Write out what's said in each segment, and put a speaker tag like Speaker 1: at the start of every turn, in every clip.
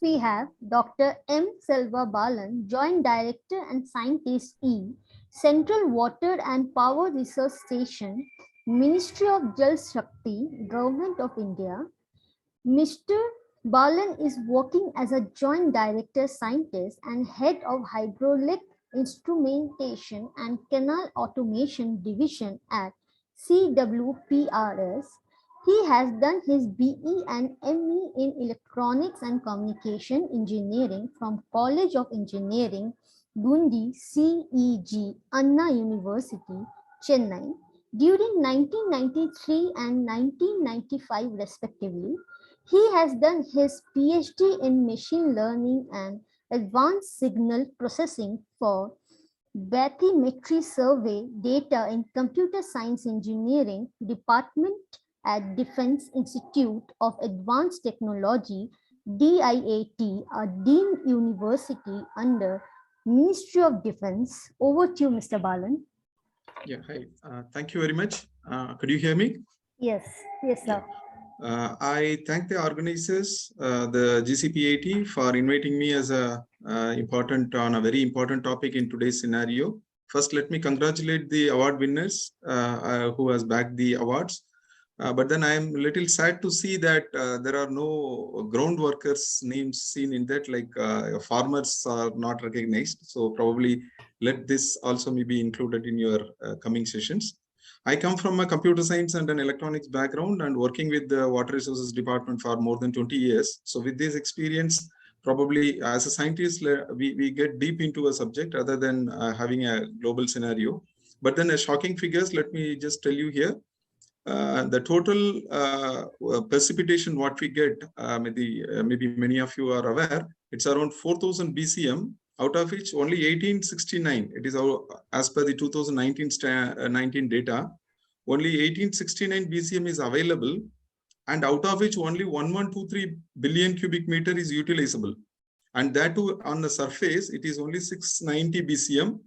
Speaker 1: we have Dr. M.Selva Balan, Joint Director and Scientist E, Central Water and Power Research Station, Ministry of Jal Shakti, Government of India. Mr. Balan is working as a Joint Director Scientist and Head of Hydraulic Instrumentation and Canal Automation Division at CWPRS. He has done his BE and ME in Electronics and Communication Engineering from College of Engineering, Gundi, CEG, Anna University, Chennai. During 1993 and 1995 respectively, he has done his PhD in Machine Learning and Advanced Signal Processing for bathymetry survey data in Computer Science Engineering Department at Defense Institute of Advanced Technology, DIAT, a deemed university under Ministry of Defense. Over to you, Mr. Balan.
Speaker 2: Yeah, hi. Thank you very much. Could you hear me?
Speaker 1: Yes, yes, sir.
Speaker 2: I thank the organizers, the GCPIT, for inviting me as a very important topic in today's scenario. First, let me congratulate the award winners who has bagged the awards. But then I am a little sad to see that there are no ground workers names seen in that, like farmers are not recognized. So probably let this also maybe included in your coming sessions. I come from a computer science and an electronics background and working with the water resources department for more than 20 years. So with this experience, probably as a scientist, we get deep into a subject other than having a global scenario. But then as shocking figures, let me just tell you here. The total precipitation what we get, maybe many of you are aware, it's around 4,000 BCM, out of which only 1869, it is as per the 2019 data, only 1869 BCM is available, and out of which only 1123 billion cubic meter is utilizable. And that too on the surface, it is only 690 BCM.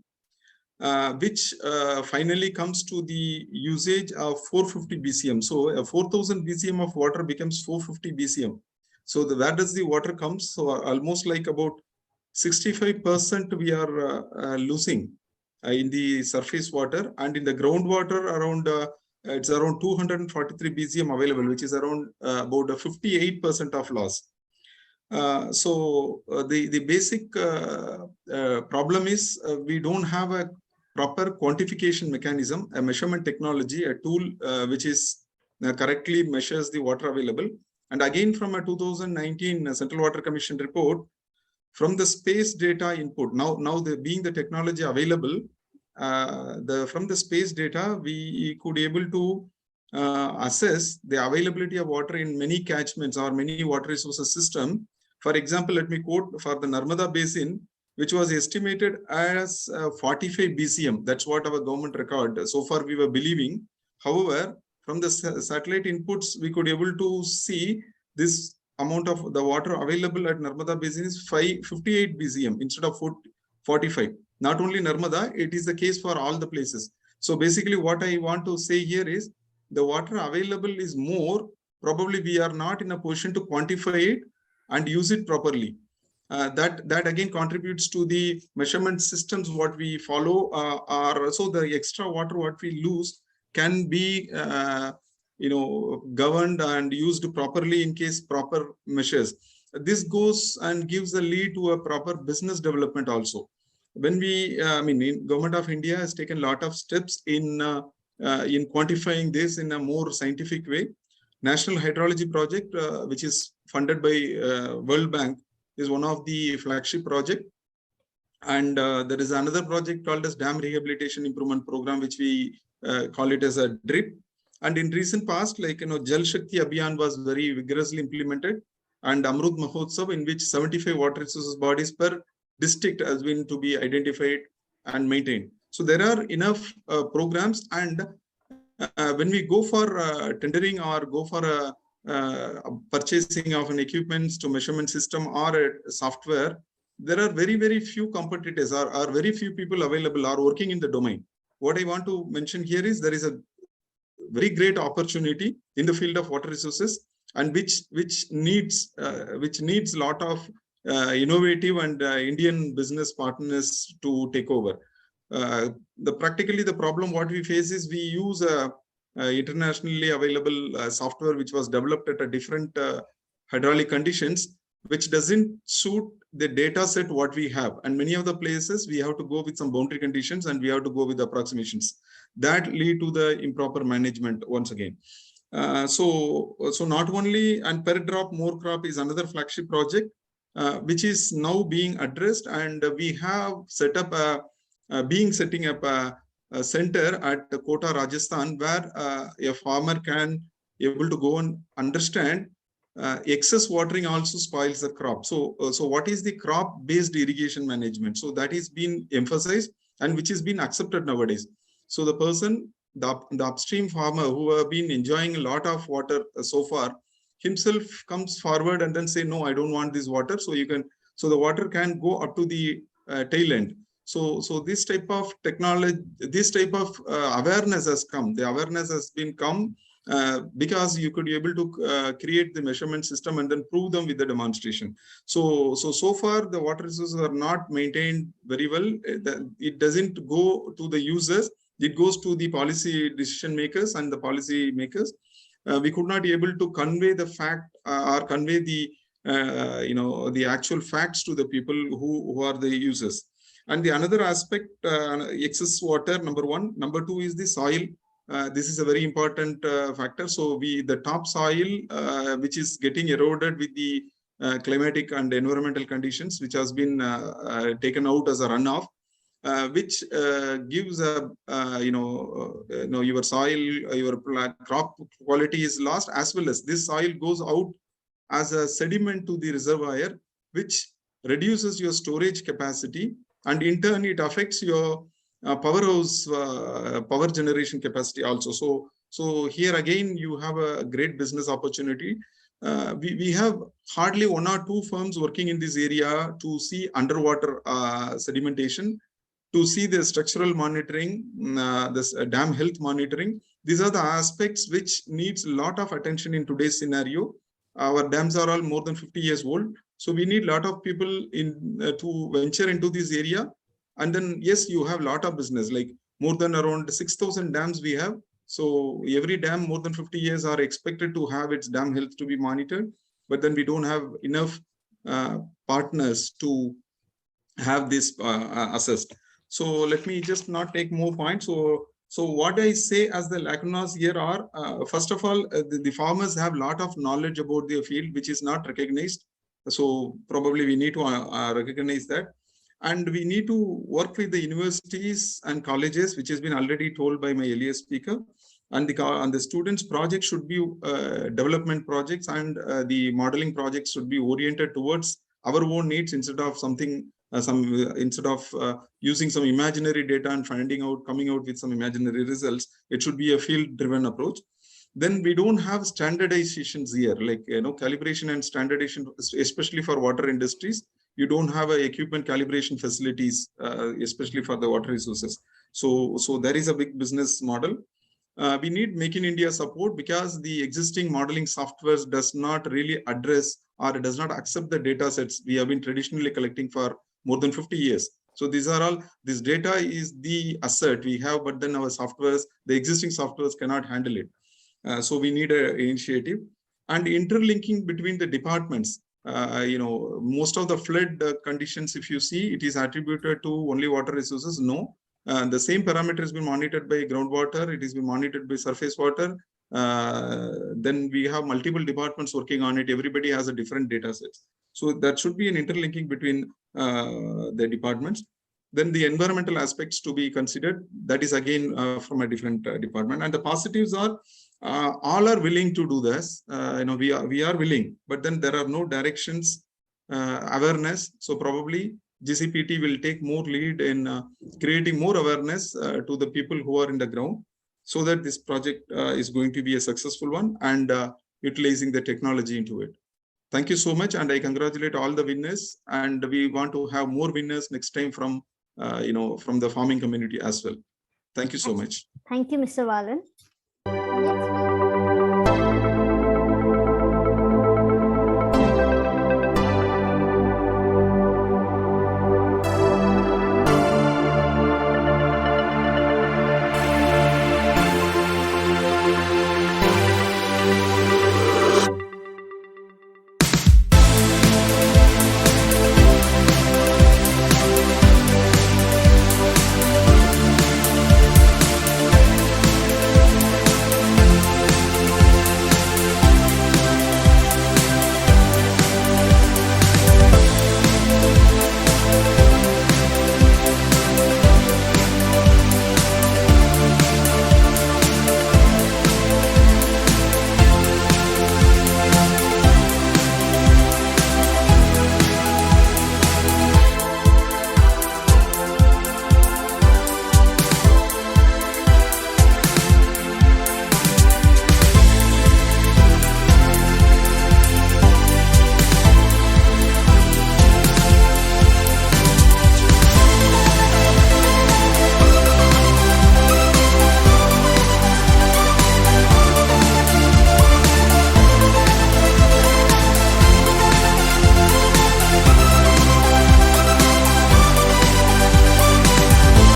Speaker 2: Which finally comes to the usage of 450 BCM. So 4,000 BCM of water becomes 450 BCM. So where does the water comes? So almost like about 65% we are losing in the surface water, and in the groundwater around it's around 243 BCM available, which is around about 58% of loss. So the basic problem is we don't have a proper quantification mechanism, a measurement technology, a tool which is correctly measures the water available. And again, from a 2019 Central Water Commission report, from the space data input, now being the technology available, from the space data, we could able to assess the availability of water in many catchments or many water resources system. For example, let me quote for the Narmada Basin, which was estimated as 45 BCM. That's what our government record. So far we were believing. However, from the satellite inputs, we could able to see this amount of the water available at Narmada Basin is 58 BCM instead of 45. Not only Narmada, it is the case for all the places. So basically what I want to say here is the water available is more. Probably we are not in a position to quantify it and use it properly. That again contributes to the measurement systems what we follow are so the extra water what we lose can be governed and used properly in case proper measures. This goes and gives the lead to a proper business development also. When we, Government of India has taken a lot of steps in quantifying this in a more scientific way. National Hydrology Project, which is funded by World Bank, is one of the flagship project. And there is another project called as Dam Rehabilitation Improvement Program, which we call it as a DRIP. And in recent past, Jal Shakti Abhiyan was very vigorously implemented, and Amrut Mahotsav, in which 75 water resources bodies per district has been to be identified and maintained. So there are enough programs, and when we go for tendering or go for purchasing of an equipment to measurement system or a software, there are very, very few competitors or very few people available are working in the domain. What I want to mention here is there is a very great opportunity in the field of water resources, and which needs a lot of innovative and Indian business partners to take over. Practically the problem what we face is we use internationally available software which was developed at a different hydraulic conditions, which doesn't suit the data set what we have. And many of the places we have to go with some boundary conditions and we have to go with approximations that lead to the improper management once again. So not only, and per drop more crop is another flagship project which is now being addressed, and we have set up setting up a center at Kota, Rajasthan, where a farmer can able to go and understand excess watering also spoils the crop. So what is the crop-based irrigation management? So that is being emphasized and which is being accepted nowadays. So the person, the upstream farmer who have been enjoying a lot of water so far, himself comes forward and then say, no, I don't want this water. So the water can go up to the tail end. So this type of technology, this type of awareness has come. The awareness has been come because you could be able to create the measurement system and then prove them with the demonstration. So far the water resources are not maintained very well. It doesn't go to the users. It goes to the policy decision makers and the policy makers. We could not be able to convey the fact or convey the the actual facts to the people who are the users. And the another aspect, excess water, number one. Number two is the soil. This is a very important factor. So the top soil, which is getting eroded with the climatic and environmental conditions, which has been taken out as a runoff, which gives a your soil, your crop quality is lost, as well as this soil goes out as a sediment to the reservoir, which reduces your storage capacity, and in turn it affects your powerhouse power generation capacity also. So here again you have a great business opportunity. We have hardly 1 or 2 firms working in this area to see underwater sedimentation, to see the structural monitoring, this dam health monitoring. These are the aspects which needs a lot of attention in today's scenario. Our dams are all more than 50 years old. So we need a lot of people to venture into this area. And then, yes, you have a lot of business, like more than around 6,000 dams we have. So every dam more than 50 years are expected to have its dam health to be monitored. But then we don't have enough partners to have this assessed. So let me just not take more points. So what I say as the lacunas here are, first of all, the farmers have a lot of knowledge about their field, which is not recognized. So probably we need to recognize that. And we need to work with the universities and colleges, which has been already told by my earlier speaker. And the students' projects should be development projects, and the modeling projects should be oriented towards our own needs instead of something, instead of using some imaginary data and coming out with some imaginary results. It should be a field-driven approach. Then we don't have standardizations here, like calibration and standardization, especially for water industries. You don't have equipment calibration facilities, especially for the water resources. So there is a big business model. We need Make in India support, because the existing modeling softwares does not really address or does not accept the data sets we have been traditionally collecting for more than 50 years. So these are all, this data is the asset we have, but then our softwares, the existing softwares cannot handle it. So we need an initiative and interlinking between the departments. Most of the flood conditions, if you see, it is attributed to only water resources. No, the same parameter has been monitored by groundwater. It has been monitored by surface water. Then we have multiple departments working on it. Everybody has a different data sets. So that should be an interlinking between the departments. Then the environmental aspects to be considered. That is again from a different department. And the positives are, all are willing to do this. We are willing, but then there are no directions, awareness. So probably GCPIT will take more lead in creating more awareness to the people who are in the ground, so that this project is going to be a successful one, and utilizing the technology into it. Thank you so much, and I congratulate all the winners. And we want to have more winners next time from from the farming community as well. Thank you so much.
Speaker 1: Thank you, Mr. Balan. Next